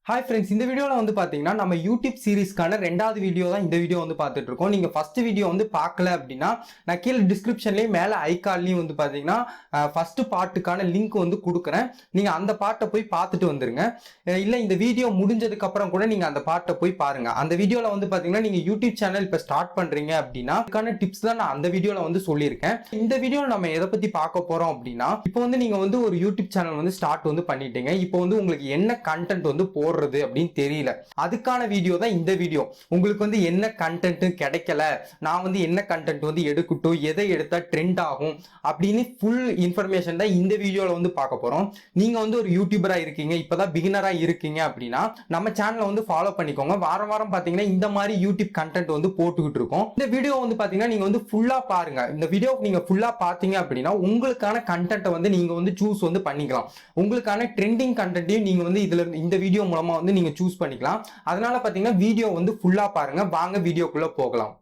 Hi friends, இந்த வீடியோல வந்து பாத்தீங்கன்னா நம்ம YouTube சீரிஸ்க்கான ரெண்டாவது வீடியோ தான் இந்த வீடியோ வந்து பார்த்துட்டு இருக்கோம். நீங்க ஃபர்ஸ்ட் வீடியோ வந்து பார்க்கல அப்படின்னா நான் கீழ டிஸ்கிரிப்ஷன்லயே மேல ஐகான்லயும் வந்து பாத்தீங்கன்னா ஃபர்ஸ்ட் பார்ட்டுக்கான லிங்க் வந்து கொடுக்குறேன். நீங்க அந்த பார்ட்டை போய் பார்த்துட்டு வந்துருங்க. இல்ல இந்த வீடியோ முடிஞ்சதுக்கு அப்புறம் கூட நீங்க அந்த பார்ட்டை போய் பாருங்க. அந்த வீடியோல வந்து பாத்தீங்கன்னா நீங்க YouTube சேனல் இப்ப ஸ்டார்ட் பண்றீங்க அப்படின்னா அதுக்கான டிப்ஸ் தான் நான் அந்த வீடியோல வந்து சொல்லியிருக்கேன். இந்த வீடியோல நம்ம எதை பத்தி பார்க்க போறோம் அப்படின்னா இப்போ வந்து நீங்க வந்து ஒரு YouTube சேனல் வந்து ஸ்டார்ட் வந்து பண்ணிட்டீங்க. இப்போ வந்து உங்களுக்கு என்ன கண்டென்ட் வந்து அப்படின்னு தெரியல. அதுக்கான வீடியோ தான் இந்த வீடியோ. உங்களுக்கு வந்து என்ன கண்டென்ட் கிடைக்கல, நான் வந்து என்ன கண்டென்ட் வந்து எடுக்கட்டும், எதை எடுத்தா ட்ரெண்ட் ஆகும் அப்படின்னு ஃபுல் இன்ஃபர்மேஷன் தான் இந்த வீடியோல வந்து பார்க்க போறோம். நீங்க வந்து ஒரு யூடியூபரா இருக்கீங்க, இப்பதான் பிகினரா இருக்கீங்க அப்படின்னா நம்ம சேனலை வந்து ஃபாலோ பண்ணிக்கோங்க. வாரம் வாரம் பாத்தீங்கன்னா இந்த மாதிரி யூடியூப் கண்டென்ட் வந்து போட்டுக்கிட்டு இருக்கோம். இந்த வீடியோ வந்து பாத்தீங்கன்னா நீங்க வந்து ஃபுல்லா பாருங்க. இந்த வீடியோ நீங்க ஃபுல்லா பாத்தீங்க அப்படின்னா உங்களுக்கான கண்டென்ட் வந்து நீங்க வந்து சூஸ் வந்து பண்ணிக்கலாம். உங்களுக்கான ட்ரெண்டிங் கண்டென்ட்டையும் நீங்க வந்து இதுல இந்த வீடியோ மூலமா வந்து நீங்க சூஸ் பண்ணிக்கலாம். அதனால பாத்தீங்கன்னா வீடியோ வந்து ஃபுல்லா பாருங்க. வாங்க வீடியோக்குள்ள போகலாம்.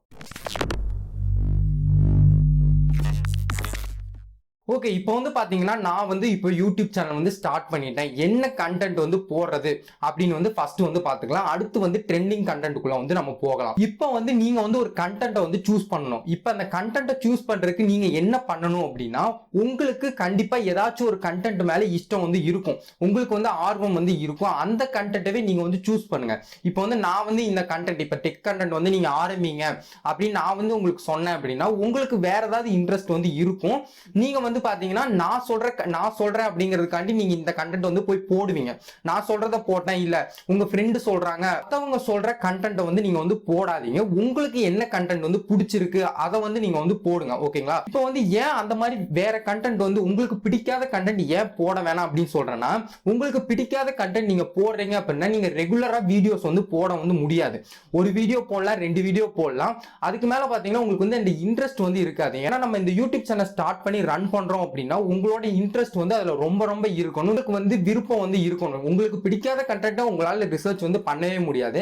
ஓகே, இப்போ வந்து பாத்தீங்கன்னா நான் வந்து இப்போ யூடியூப் சேனல் வந்து ஸ்டார்ட் பண்ணிட்டேன். என்ன கண்டென்ட் வந்து போடுறது அப்படின்னு வந்து ஃபர்ஸ்ட் வந்து பாத்துக்கலாம். அடுத்து வந்து ட்ரெண்டிங் கண்டென்ட்குள்ள வந்து நம்ம போகலாம். இப்போ வந்து நீங்க வந்து ஒரு கண்டென்ட்டை வந்து சூஸ் பண்ணணும். இப்போ அந்த கண்டென்ட்டை சூஸ் பண்றதுக்கு நீங்க என்ன பண்ணணும் அப்படின்னா உங்களுக்கு கண்டிப்பா ஏதாச்சும் ஒரு கண்டென்ட் மேல இஷ்டம் வந்து இருக்கும். உங்களுக்கு வந்து ஆர்வம் வந்து இருக்கும். அந்த கண்டென்ட்டவே நீங்க வந்து சூஸ் பண்ணுங்க. இப்போ வந்து நான் வந்து இந்த கண்டென்ட் இப்போ டெக் கண்டென்ட் வந்து நீங்க ஆரம்பிங்க அப்படின்னு நான் வந்து உங்களுக்கு சொன்னேன் அப்படின்னா உங்களுக்கு வேற ஏதாவது இன்ட்ரெஸ்ட் வந்து இருக்கும். நீங்க வந்து பாத்தீங்கன்னா நான் சொல்றேன் அப்படிங்கிறதுக்காண்டி நீங்க இந்த கண்டென்ட் வந்து போய் போடுவீங்க. நான் சொல்றத போட்டேன், இல்ல உங்க ஃப்ரெண்டு சொல்றாங்க, மத்தவங்க சொல்ற கண்டென்ட் வந்து நீங்க வந்து போடாதீங்க. உங்களுக்கு என்ன கண்டென்ட் வந்து பிடிச்சிருக்கு அதை வந்து நீங்க வந்து போடுங்க. ஓகேங்களா? இப்போ வந்து ஏன் அந்த மாதிரி வேற கண்டென்ட் வந்து உங்களுக்கு பிடிக்காத கண்டென்ட் ஏன் போட வேணாம் அப்படின்னு சொல்றேன்னா, உங்களுக்கு பிடிக்காத கண்டென்ட் நீங்க போடுறீங்க அப்படின்னா நீங்க ரெகுலரா வீடியோஸ் வந்து போட வந்து முடியாது. ஒரு வீடியோ போடலாம், 2 வீடியோ போடலாம். அதுக்கு மேல பாத்தீங்கன்னா உங்களுக்கு வந்து இந்த இன்ட்ரெஸ்ட் வந்து இருக்காது. ஏன்னா நம்ம இந்த யூடியூப் சேனல் ஸ்டார்ட் பண்ணி ரன் பண்றோம் அப்படின்னா உங்களோட இன்ட்ரெஸ்ட் வந்து அதுல ரொம்ப ரொம்ப இருக்கணும். உங்களுக்கு வந்து விருப்பம் வந்து இருக்கணும். உங்களுக்கு பிடிக்காத கண்டென்ட்டை உங்களால ரிசர்ச் வந்து பண்ணவே முடியாது.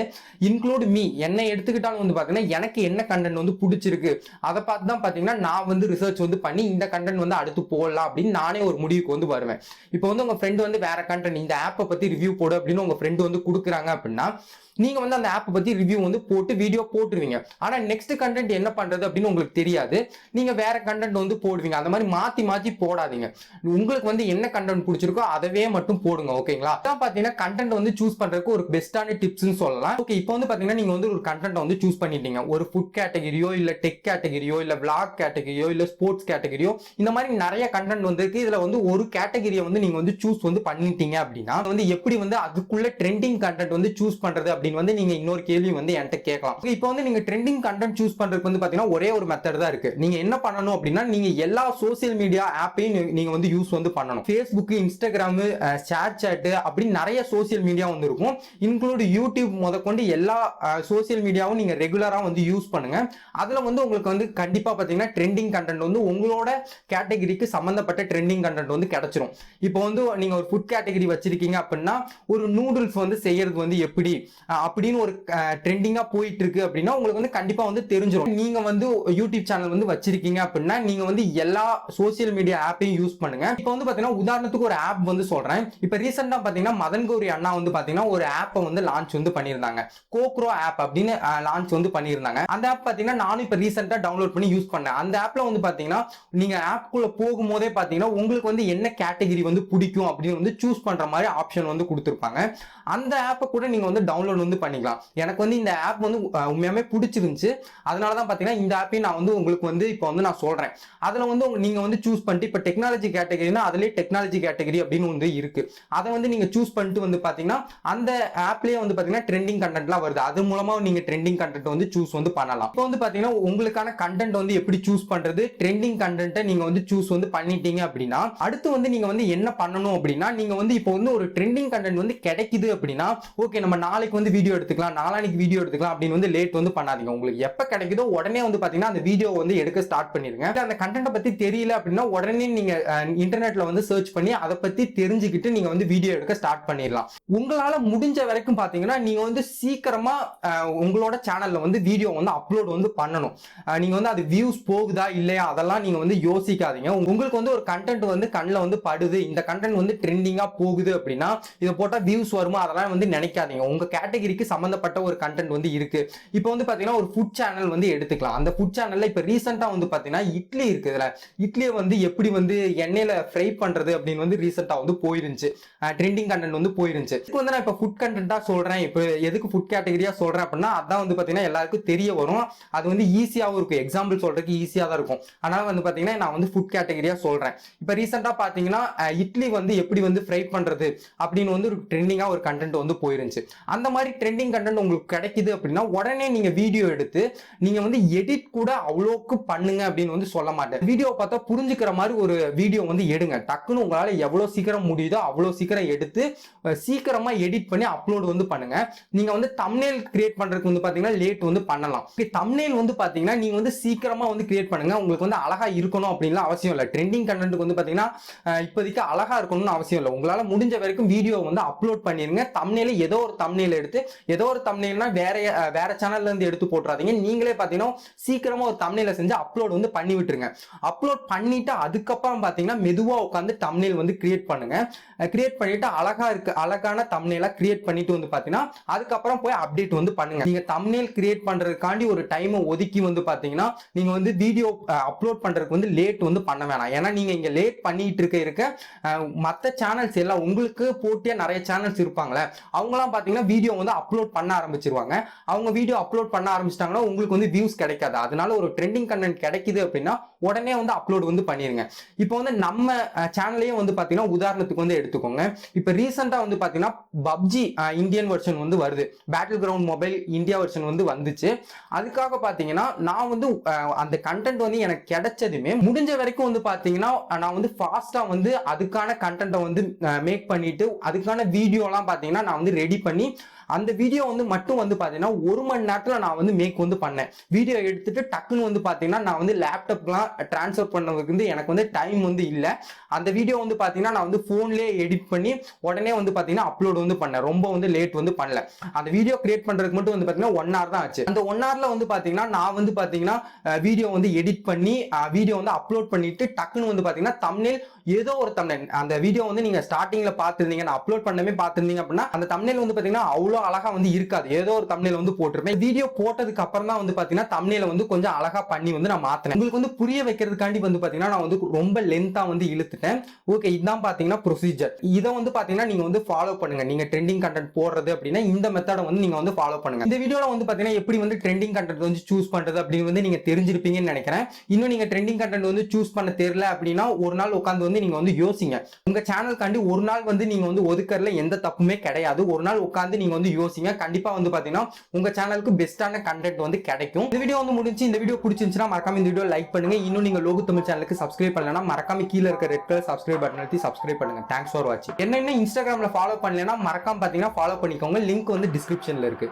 இன்க்ளூட் மீ, என்னை எடுத்துக்கிட்டாலும் வந்து பாத்தீங்கன்னா எனக்கு என்ன கண்டென்ட் வந்து பிடிச்சிருக்கு அதை பார்த்து தான் பாத்தீங்கன்னா நான் வந்து ரிசர்ச் வந்து பண்ணி இந்த கண்டென்ட் வந்து அடுத்து போடலாம் அப்படின்னு நானே ஒரு முடிவுக்கு வந்து வருவேன். இப்போ வந்து உங்க ஃப்ரெண்ட் வந்து வேற கண்டென்ட் இந்த ஆப்பை பத்தி ரிவ்யூ போடு அப்படின்னு உங்க ஃப்ரெண்ட் வந்து கொடுக்குறாங்க அப்படின்னா நீங்க வந்து அந்த ஆப் பத்தி ரிவ்யூ வந்து போட்டு வீடியோ போட்டுருவீங்க. ஆனா நெக்ஸ்ட் கண்டென்ட் என்ன பண்றது அப்படின்னு உங்களுக்கு தெரியாது. நீங்க வேற கண்டென்ட் வந்து போடுவீங்க. அந்த மாதிரி மாத்தி மாத்தி போடாதீங்க. உங்களுக்கு வந்து என்ன கண்டென்ட் பிடிச்சிருக்கோ அதவே மட்டும் போடுங்க. ஓகேங்களா? அதான் பாத்தீங்கன்னா கண்டென்ட் வந்து சூஸ் பண்றதுக்கு ஒரு பெஸ்டான டிப்ஸ்னு சொல்லலாம். ஓகே, இப்போ வந்து பாத்தீங்கன்னா நீங்க வந்து ஒரு கண்டென்ட் வந்து சூஸ் பண்ணிட்டீங்க. ஒரு ஃபுட் கேட்டகரியோ இல்ல டெக் கேட்டகரியோ இல்ல விளாக் கேட்டகரியோ இல்ல ஸ்போர்ட்ஸ் கேட்டகரியோ இந்த மாதிரி நிறைய கண்டென்ட் வந்து இருக்கு. இதுல வந்து ஒரு கேட்டகரியை வந்து நீங்க வந்து சூஸ் வந்து பண்ணிட்டீங்க அப்படின்னா வந்து எப்படி வந்து அதுக்குள்ள ட்ரெண்டிங் கண்டென்ட் வந்து சூஸ் பண்றது அப்படின்னு வந்து நீங்க இன்னொரு கேள்வி வந்து என்கிட்ட கேட்கலாம். இப்போ வந்து நீங்க ட்ரெண்டிங் கண்டென்ட் சூஸ் பண்றதுக்கு வந்து பாத்தீங்கன்னா ஒரே ஒரு மெத்தட் தான் இருக்கு. நீங்க என்ன பண்ணணும் அப்படின்னா நீங்க எல்லா சோசியல் மீடியா ஆப்பையும் நீங்க வந்து யூஸ் வந்து பண்ணணும். Facebook, Instagram, ஷேர் சாட் அப்படி நிறைய சோசியல் மீடியா வந்து இருக்கும். இன்க்ளூட் யூடியூப் முதற்கொண்டு எல்லா சோசியல் மீடியாவும் நீங்க ரெகுலரா வந்து யூஸ் பண்ணுங்க. அதுல வந்து உங்களுக்கு வந்து கண்டிப்பா பாத்தீங்கன்னா ட்ரெண்டிங் கண்டென்ட் வந்து உங்களோட கேட்டகரிக்கு சம்பந்தப்பட்ட ட்ரெண்டிங் கண்டென்ட் வந்து கிடைச்சிரும். இப்போ வந்து நீங்க ஒரு ஃபுட் கேட்டகரி வச்சிருக்கீங்க அப்படின்னா ஒரு நூடுல்ஸ் வந்து செய்யறது வந்து எப்படி அப்படின்னு ஒரு ட்ரெண்டிங்கா போயிட்டு இருக்கு அப்படின்னா உங்களுக்கு வந்து கண்டிப்பா வந்து தெரிஞ்சிடும். நீங்க வந்து யூடியூப் சேனல் வந்து வச்சிருக்கீங்க அப்படின்னா நீங்க வந்து எல்லா சோசியல் மீடியா ஆப்பையும் யூஸ் பண்ணுங்க. இப்போ வந்து பாத்தீங்கன்னா உதாரணத்துக்கு ஒரு ஆப் வந்து சொல்றேன். இப்போ ரீசெண்டா பாத்தீங்கன்னா மதன் கௌரி அண்ணா வந்து பாத்தீங்கன்னா ஒரு ஆப்பை வந்து லான்ச் வந்து பண்ணியிருந்தாங்க. கோக்ரோ ஆப் அப்படின்னு லான்ச் வந்து பண்ணியிருந்தாங்க. அந்த ஆப் பாத்தீங்கன்னா நானும் இப்போ ரீசெண்டா டவுன்லோட் பண்ணி யூஸ் பண்ணேன். அந்த ஆப்ல வந்து பாத்தீங்கன்னா நீங்க ஆப்குள்ள போகும்போதே பாத்தீங்கன்னா உங்களுக்கு வந்து என்ன கேட்டகரி வந்து பிடிக்கும் அப்படின்னு வந்து சூஸ் பண்ற மாதிரி ஆப்ஷன் வந்து கொடுத்துருப்பாங்க. அந்த ஆப்பை கூட நீங்க வந்து டவுன்லோட் வந்து பண்ணிக்கலாம். எனக்கு வந்து இந்த ஆப் வந்து உண்மையாவே பிடிச்சிருந்துச்சு. அதனாலதான் பாத்தீங்கன்னா இந்த ஆப்பையும் நான் வந்து உங்களுக்கு வந்து இப்போ வந்து நான் சொல்றேன். அதுல வந்து நீங்க வந்து சூஸ் பண்ணிட்டு இப்போ டெக்னாலஜி கேட்டகரினா அதுலயே டெக்னாலஜி கேட்டகரி அப்படின்னு வந்து இருக்கு. அதை வந்து நீங்க சூஸ் பண்ணிட்டு வந்து பாத்தீங்கன்னா அந்த ஆப்லயே வந்து பாத்தீங்கன்னா ட்ரெண்டிங் கண்டென்ட்லாம் வருது. அது மூலமா நீங்க ட்ரெண்டிங் கண்டென்ட் வந்து சூஸ் வந்து பண்ணலாம். இப்போ வந்து பாத்தீங்கன்னா உங்களுக்கான கண்டென்ட் வந்து எப்படி சூஸ் பண்றது, ட்ரெண்டிங் கண்டென்ட்டை நீங்க வந்து சூஸ் வந்து பண்ணிட்டீங்க அப்படின்னா அடுத்து வந்து நீங்க வந்து என்ன பண்ணணும் அப்படின்னா நீங்க வந்து இப்போ வந்து ஒரு ட்ரெண்டிங் கண்டென்ட் வந்து கிடைக்குது அப்படின்னா ஓகே நம்ம நாளைக்கு வந்து வீடியோ எடுத்துக்கலாம், நாளைக்கு வீடியோ எடுத்துக்கலாம் அப்படின்னு வந்து லேட் வந்து பண்ணாதீங்க. உங்களுக்கு எப்ப கிடைக்குதோ உடனே வந்து பாத்தீங்கன்னா அந்த வீடியோ வந்து எடுக்க ஸ்டார்ட் பண்ணிருங்க. அந்த கண்டென்ட் பத்தி தெரியல அப்படின்னா உடனே நீங்க இன்டர்நெட்ல வந்து சர்ச் பண்ணி அதை பத்தி தெரிஞ்சுக்கிட்டு நீங்க வந்து வீடியோ எடுக்க ஸ்டார்ட் பண்ணிடலாம். உங்களால முடிஞ்ச வரைக்கும் பாத்தீங்கன்னா நீங்க வந்து சீக்கிரமா உங்களோட சேனல்ல வந்து வீடியோ வந்து அப்லோட் வந்து பண்ணணும். நீங்க வந்து அது வியூஸ் போகுதா இல்லையா அதெல்லாம் நீங்க வந்து யோசிக்காதீங்க. உங்களுக்கு வந்து ஒரு கண்டென்ட் வந்து கண்ணில் வந்து படுது, இந்த கண்டென்ட் வந்து ட்ரெண்டிங்கா போகுது அப்படின்னா இதை போட்டா வியூஸ் வருமா அதெல்லாம் வந்து நினைக்காதீங்க. உங்க கேட்டகரிக்கு சம்பந்தப்பட்ட ஒரு கண்டென்ட் வந்து இருக்கு. இப்போ வந்து பாத்தீங்கன்னா ஒரு ஃபுட் சேனல் வந்து எடுத்துக்கலாம். அந்த ஃபுட் சேனல்ல இப்ப ரீசெண்டா வந்து பாத்தீங்கன்னா இட்லி இருக்குதுல, இட்லியை வந்து எப்படி வந்து எண்ணெயில ஃப்ரை பண்றது அப்படின்னு வந்து ரீசெண்டா வந்து போயிருந்துச்சு. ட்ரெண்டிங் கண்டென்ட் வந்து போயிருந்துச்சு. இப்போ வந்து நான் இப்ப ஃபுட் கண்டென்ட்டா சொல்றேன். இப்போ எதுக்கு ஃபுட் கேட்டகரியா சொல்றேன் அப்படின்னா அதான் வந்து பாத்தீங்கன்னா எல்லாருக்கும் தெரிய வரும். அது வந்து ஈஸியாவும் இருக்கும். எக்ஸாம்பிள் சொல்றதுக்கு ஈஸியா தான் இருக்கும். அதனால வந்து பாத்தீங்கன்னா நான் வந்து ஃபுட் கேட்டகரியா சொல்றேன். இப்ப ரீசெண்டா பாத்தீங்கன்னா இட்லி வந்து எப்படி வந்து ஃப்ரை பண்றது அப்படின்னு வந்து ஒரு ட்ரெண்டிங்கா ஒரு கண்டென்ட் வந்து போயிருந்துச்சு. அந்த மாதிரி ட்ரெண்டிங் கண்டென்ட் உங்களுக்கு கிடைக்குது அப்படின்னா உடனே நீங்க வீடியோ எடுத்து நீங்க வந்து எடிட் கூட அவ்வளோக்கு பண்ணுங்க அப்படின்னு வந்து சொல்ல மாட்டேன். வீடியோ பார்த்தா புரிஞ்சுக்கிற மாதிரி ஒரு வீடியோ வந்து எடுங்க. டக்குன்னு உங்களால எவ்வளவு சீக்கிரம் முடியுதோ அவ்வளவு சீக்கிரம் எடுத்து சீக்கிரமா எடிட் பண்ணி அப்லோட் வந்து பண்ணுங்க. நீங்க வந்து தம்ப்நெயில் கிரியேட் பண்றதுக்கு வந்து பாத்தீங்கன்னா லேட் வந்து பண்ணலாம். தம்ப்நெயில் வந்து பாத்தீங்கன்னா நீங்க வந்து சீக்கிரமா வந்து கிரியேட் பண்ணுங்க. உங்களுக்கு வந்து அழகா இருக்கணும் அப்படின்லாம் அவசியம் இல்லை. ட்ரெண்டிங் கண்டென்ட்க்கு வந்து பாத்தீங்கன்னா இப்போதைக்கு அழகா இருக்கணும்னு அவசியம் இல்லை. உங்களால முடிஞ்ச வரைக்கும் வீடியோ வந்து அப்லோட் பண்ணிருங்க. தம்ப்நெயில் ஏதோ ஒரு தம்ப்நெயில் எடுத்து ஏதோ ஒரு தம்ப்நெயில்னா வேற சேனல்ல இருந்து எடுத்து போட்டுறாதீங்க. நீங்களே பாத்தீங்கன்னா சீக்கிரமா ஒரு தம்ப்நெயில செஞ்சு அப்லோட் வந்து பண்ணி விட்டுருங்க. அப்லோட் பண்ணிட்டு அதுக்கப்புறம் பாத்தீங்கன்னா மெதுவா உட்காந்து தம்ப்நெயில் வந்து கிரியேட் பண்ணுங்க. கிரியேட் பண்ணிட்டு அழகான தம்ப்நெயிலா கிரியேட் பண்ணிட்டு வந்து பாத்தீங்கன்னா அதுக்கப்புறம் போய் அப்டேட் வந்து பண்ணுங்க. நீங்க தம்ப்நெயில் கிரியேட் பண்றதுக்காண்டி ஒரு டைமை ஒதுக்கி வந்து பாத்தீங்கன்னா நீங்க வந்து வீடியோ அப்லோட் பண்றதுக்கு வந்து லேட் வந்து பண்ண வேணாம். ஏன்னா நீங்க இங்க லேட் பண்ணிட்டு இருக்க மற்ற சேனல்ஸ் எல்லாம் உங்களுக்கு போட்டியா நிறைய சேனல்ஸ் இருப்பாங்களே அவங்கலாம் பாத்தீங்கன்னா வீடியோ வந்து அப்லோட் பண்ண ஆரம்பிச்சிருவாங்க. அவங்க வீடியோ அப்லோட் பண்ண ஆரம்பிச்சிட்டாங்கன்னா உங்களுக்கு வந்து வியூஸ் கிடைக்காது. அதனால ஒரு ட்ரெண்டிங் கண்டென்ட் கிடைக்குது அப்படின்னா உடனே வந்து அப்லோட் வந்து பண்ணிருங்க. இப்போ வந்து நம்ம சேனலையும் வந்து பாத்தீங்கன்னா உதாரணத்துக்கு வந்து எடுத்துக்கோங்க. இப்போ ரீசெண்டா வந்து பாத்தீங்கன்னா பப்ஜி இந்தியன் வெர்ஷன் வந்து வருது. Battle ground mobile India version வந்து வந்துச்சு. அதுக்காக பாத்தீங்கன்னா நான் வந்து அந்த கண்டென்ட் வந்து எனக்கு கிடைச்சதுமே முடிஞ்ச வரைக்கும் வந்து பாத்தீங்கன்னா நான் வந்து ஃபாஸ்டா வந்து அதுக்கான கண்டென்ட்டை வந்து மேக் பண்ணிட்டு அதுக்கான வீடியோலாம் பாத்தீங்கன்னா நான் வந்து ரெடி பண்ணி அந்த வீடியோ வந்து மட்டும் வந்து பாத்தீங்கன்னா 1 மணி நேரத்துல நான் வந்து மேக் வந்து பண்ணேன். வீடியோ எடுத்துட்டு டக்குன்னு வந்து பாத்தீங்கன்னா நான் வந்து லேப்டாப்லாம் டிரான்ஸ்ஃபர் பண்ணதுக்கு வந்து எனக்கு வந்து டைம் வந்து இல்ல. அந்த வீடியோ வந்து பாத்தீங்கன்னா நான் வந்து போன்லயே எடிட் பண்ணி உடனே வந்து பாத்தீங்கன்னா அப்லோட் வந்து பண்ணேன். ரொம்ப வந்து லேட் வந்து பண்ணல. அந்த வீடியோ கிரியேட் பண்றதுக்கு மட்டும் வந்து பாத்தீங்கன்னா 1 hour தான் ஆச்சு. அந்த 1 hourல வந்து பாத்தீங்கன்னா நான் வந்து பாத்தீங்கன்னா வீடியோ வந்து எடிட் பண்ணி வீடியோ வந்து அப்லோட் பண்ணிட்டு டக்குன்னு வந்து பாத்தீங்கன்னா தம்ப்நெயில் ஏதோ ஒரு தம்ப்நெயில் அந்த வீடியோ வந்து நீங்க ஸ்டார்டிங்ல பாத்துருந்தீங்க நான் அப்லோட் பண்ணவே பாத்துருந்தீங்க அப்படின்னா அந்த தம்ப்நெயில் வந்து பாத்தீங்கன்னா அவ்வளோ அழகா வந்து இருக்காது. ஏதோ ஒரு தம்ப்நெயில் வந்து போட்டிருப்பேன். வீடியோ போட்டதுக்கு அப்புறம் தான் வந்து பாத்தீங்கன்னா தம்ப்நெயில வந்து கொஞ்சம் அழகா பண்ணி வந்து நான் மாத்தினேன். உங்களுக்கு வந்து புரிய வைக்கிறதுக்காண்டி வந்து பாத்தீங்கன்னா நான் வந்து ரொம்ப லென்த்தா வந்து இழுத்துட்டேன். ஓகே, இதுதான் பாத்தீங்கன்னா ப்ரொசீஜர். இதை வந்து பாத்தீங்கன்னா நீங்க வந்து ஃபாலோ பண்ணுங்க. நீங்க ட்ரெண்டிங் கண்டென்ட் போடுறது அப்படின்னா இந்த மெத்தடை வந்து நீங்க வந்து ஃபாலோ பண்ணுங்க. இந்த வீடியோல வந்து பாத்தீங்கன்னா எப்படி வந்து ட்ரெண்டிங் கண்டென்ட் வந்து சூஸ் பண்றது அப்படின்னு வந்து நீங்க தெரிஞ்சிருப்பீங்கன்னு நினைக்கிறேன். இன்னும் நீங்க ட்ரெண்டிங் கண்டென்ட் வந்து சூஸ் பண்ண தெரியல அப்படின்னா ஒரு நாள் உட்காந்து வந்து நீங்க வந்து யோசிங்க. உங்க சேனலுக்காண்டி ஒரு நாள் வந்து நீங்க வந்து ஒதுக்கறதுல எந்த தப்புமே கிடையாது. ஒரு நாள் உட்காந்து நீங்க வந்து யோசிங்க. கண்டிப்பா வந்து பாத்தீங்கன்னா உங்க சேனலுக்கு பெஸ்டான கண்டென்ட் வந்து கிடைக்கும். இந்த வீடியோ வந்து முடிஞ்சு இந்த வீடியோ பிடிச்சிருந்துச்சுன்னா மறக்காம இந்த வீடியோ லைக் பண்ணுங்க. இன்னும் நீங்க லோகு தமிழ் சேனலுக்கு சப்ஸ்கிரைப் பண்ணலனா மறக்காம கீழ இருக்க ரெட் கலர் சப்ஸ்கிரைப் பட்டன் அழுத்தி சப்ஸ்கிரைப் பண்ணுங்க. தேங்க்ஸ் ஃபார் வாட்சிங். என்ன இன்ஸ்டாகிராம்ல ஃபாலோ பண்ணலனா மறக்காம பாத்தீங்கன்னா ஃபாலோ பண்ணிக்கோங்க. லிங்க் வந்து டிஸ்கிரிப்ஷன்ல இருக்கு.